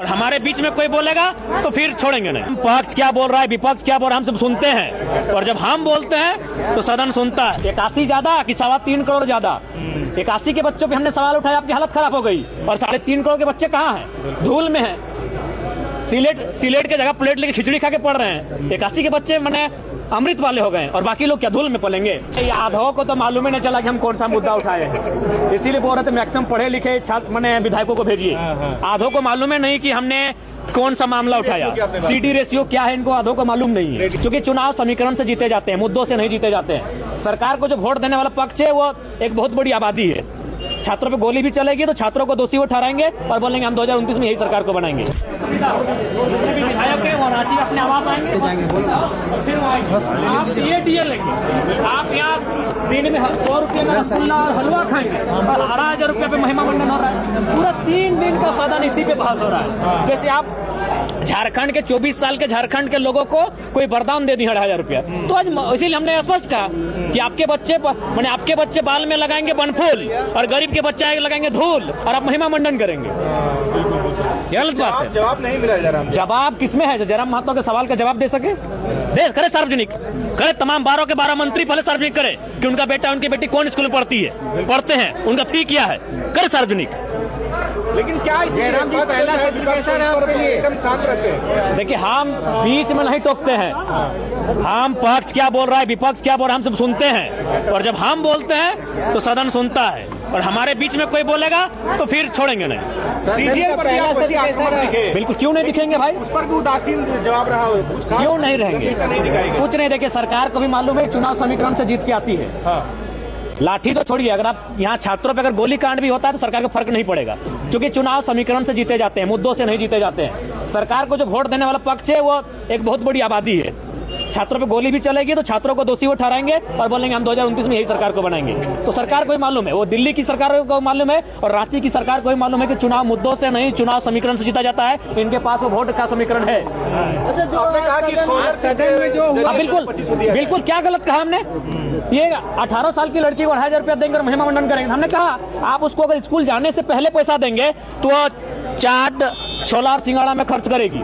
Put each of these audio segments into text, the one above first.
और हमारे बीच में कोई बोलेगा तो फिर छोड़ेंगे नहीं। पक्ष क्या बोल रहा है, विपक्ष क्या बोल रहा है, हम सब सुनते हैं और जब हम बोलते हैं तो सदन सुनता है। 81 ज्यादा कि 3.25 करोड़ ज्यादा? 81 के बच्चों पे हमने सवाल उठाया, आपकी हालत खराब हो गई। और 3.5 करोड़ के बच्चे कहाँ हैं? धूल में हैं। सिलेट के जगह प्लेट लेके खिचड़ी खा के पढ़ रहे हैं। 81 के बच्चे मैंने अमृत वाले हो गए और बाकी लोग क्या धूल में पलेंगे? आधो को तो मालूम ही नहीं चला कि हम कौन सा मुद्दा उठाए हैं, इसीलिए बोल रहे थे मैक्सिमम पढ़े लिखे छात्र मैंने विधायकों को भेजिए। आधो को मालूम है नहीं कि हमने कौन सा मामला उठाया। CD रेशियो क्या है इनको आधो को मालूम नहीं है, क्योंकि चुनाव समीकरण से जीते जाते हैं, मुद्दों से नहीं जीते जाते हैं। सरकार को जो वोट देने वाला पक्ष है वो एक बहुत बड़ी आबादी है। छात्रों पे गोली भी चलेगी तो छात्रों को दोषी वो ठहराएंगे और बोलेंगे हम 2029 में यही सरकार को बनाएंगे। विधायक है और रांची अपने आवास आएंगे और फिर आप DA लेंगे। आप यहाँ दिन में 100 रुपये में रसगुल्ला और हलवा खाएंगे और 18,000 रुपये पे महिमा मंडन हो रहा है। पूरा 3 दिन का सदन इसी पे बहस हो रहा है। जैसे आप झारखंड के 24 साल के झारखंड के लोगों को कोई वरदान दे दी 18,000 रुपया। तो आज इसीलिए हमने स्पष्ट कहा कि आपके बच्चे बाल में लगाएंगे बनफूल और गरीब के बच्चे लगाएंगे धूल और आप महिमा मंडन करेंगे। गलत बात है। जवाब नहीं मिला जयराम। जवाब किसमें है? जयराम महतो के सवाल का जवाब दे सके? देश करे सार्वजनिक करे, तमाम 12 के 12 मंत्री पहले सार्वजनिक करे कि उनका बेटा उनकी बेटी कौन स्कूल में पढ़ते हैं, उनका फी क्या है, करे सार्वजनिक। लेकिन क्या जयराम जी पहला सत्र कैसा रहा आपके लिए? एकदम शांत रहते हैं। देखिए हम बीच में नहीं टोकते हैं। हम पक्ष क्या बोल रहा है, विपक्ष क्या बोल रहा है, हम सब सुनते हैं और जब हम बोलते हैं तो सदन सुनता है और हमारे बीच में कोई बोलेगा तो फिर छोड़ेंगे नहीं। CGL पर भी आप वैसी आक्रामक दिखे। बिल्कुल, क्यों नहीं दिखेंगे भाई? उस पर भी उदासीन जवाब रहा हो, क्यों नहीं रहेंगे? कुछ नहीं। देखिए सरकार को भी मालूम है चुनाव समीकरण से जीत के आती है। लाठी तो छोड़िए, अगर आप यहाँ छात्रों पे अगर गोली कांड भी होता है तो सरकार को फर्क नहीं पड़ेगा, क्योंकि चुनाव समीकरण से जीते जाते हैं, मुद्दों से नहीं जीते जाते हैं। सरकार को जो वोट देने वाला पक्ष है वो एक बहुत बड़ी आबादी है। छात्रों पे गोली भी चलेगी तो छात्रों को दोषी वो ठहराएंगे और बोलेंगे हम 2029 में यही सरकार को बनाएंगे। तो सरकार को ही मालूम है, वो दिल्ली की सरकार को मालूम है और रांची की सरकार को ही मालूम है कि चुनाव मुद्दों से नहीं चुनाव समीकरण से जीता जाता है। इनके पास वो वोट का समीकरण है। अच्छा, जो आपने कहा कि सदन में जो हुआ, बिल्कुल क्या गलत कहा हमने? ये 18 साल की लड़की को 2,000 रुपया देंगे और महिमा मंडन करेंगे। हमने कहा आप उसको अगर स्कूल जाने से पहले पैसा देंगे तो चाट छोला और सिंगाड़ा में खर्च करेगी,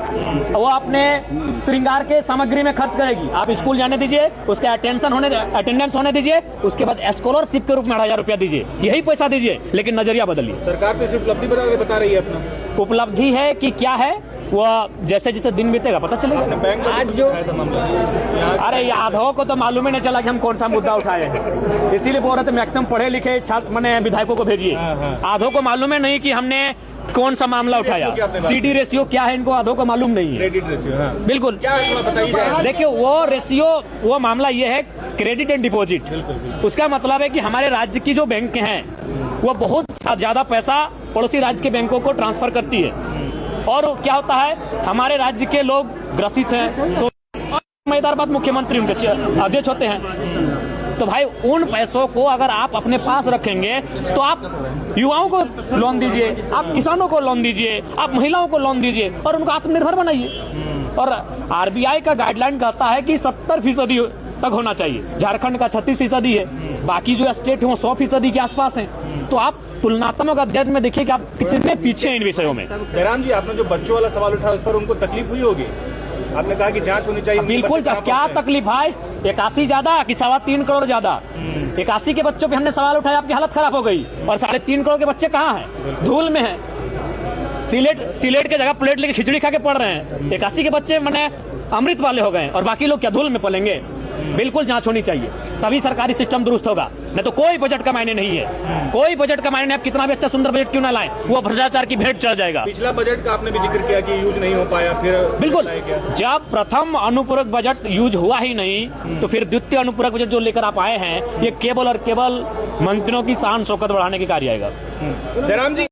वो अपने श्रृंगार के सामग्री में खर्च करेगी। आप स्कूल जाने दीजिए, उसके अटेंडेंस होने दीजिए, उसके बाद स्कॉलरशिप के रूप में 2,000 रुपया दीजिए, यही पैसा दीजिए, लेकिन नजरिया बदलिए। सरकार तो सिर्फ उपलब्धि बता रही है अपना। उपलब्धि है कि क्या है वो जैसे जैसे दिन बीतेगा पता चलेगा। आज जो अरे आधो को तो मालूम ही नहीं चला कि हम कौन सा मुद्दा उठाए हैं, इसीलिए बोल रहे थे मैक्सिमम पढ़े लिखे छात्र मैंने विधायकों को भेजिए। आधो को मालूम है नहीं कि हमने कौन सा मामला उठाया। CD रेशियो क्या है इनको आधो को मालूम नहीं है। क्रेडिट रेशियो, हाँ। बिल्कुल। क्या बताइए? देखिए वो मामला ये है क्रेडिट एंड डिपॉजिट। उसका मतलब है कि हमारे राज्य की जो बैंक हैं वो बहुत ज्यादा पैसा पड़ोसी राज्य के बैंकों को ट्रांसफर करती है और क्या होता है हमारे राज्य के लोग ग्रसित हैं। मैदार बात मुख्यमंत्री उनके अध्यक्ष होते हैं। तो भाई उन पैसों को अगर आप अपने पास रखेंगे तो आप युवाओं को लोन दीजिए, आप किसानों को लोन दीजिए, आप महिलाओं को लोन दीजिए और उनको आत्मनिर्भर बनाइए। और RBI का गाइडलाइन कहता है कि 70% तक होना चाहिए। झारखंड का 36% है, बाकी जो स्टेट है वो 100% के आसपास है। तो आप तुलनात्मक अध्ययन में देखिए कि आप कितने पीछे हैं इन विषयों में। जयराम जी, आपने जो बच्चों वाला सवाल उठाया उस पर उनको तकलीफ हुई होगी। आपने कहा कि जांच होनी चाहिए। बिल्कुल, क्या तकलीफ है? 81 ज्यादा कि 3.25 करोड़ ज्यादा? 81 के बच्चों पे हमने सवाल उठाया, आपकी हालत खराब हो गई। और 3.5 करोड़ के बच्चे कहाँ हैं? धूल में हैं। सिलेट के जगह प्लेट लेके खिचड़ी खा के पढ़ रहे हैं। 81 के बच्चे मैंने अमृत वाले हो गए और बाकी लोग क्या धूल में पलेंगे? बिल्कुल जांच होनी चाहिए, तभी सरकारी सिस्टम दुरुस्त होगा। नहीं तो कोई बजट का मायने नहीं है। कोई बजट का मायने, आप कितना भी अच्छा सुंदर बजट क्यों ना लाएं, वो भ्रष्टाचार की भेंट चढ़ जाएगा। पिछला बजट का आपने भी जिक्र किया कि यूज नहीं हो पाया, फिर बिल्कुल जब प्रथम अनुपूरक बजट यूज हुआ ही नहीं तो फिर द्वितीय अनुपूरक बजट जो लेकर आप आए हैं ये केवल और केवल मंत्रियों की शान शौकत बढ़ाने के कार्य आएगा। जयराम जी।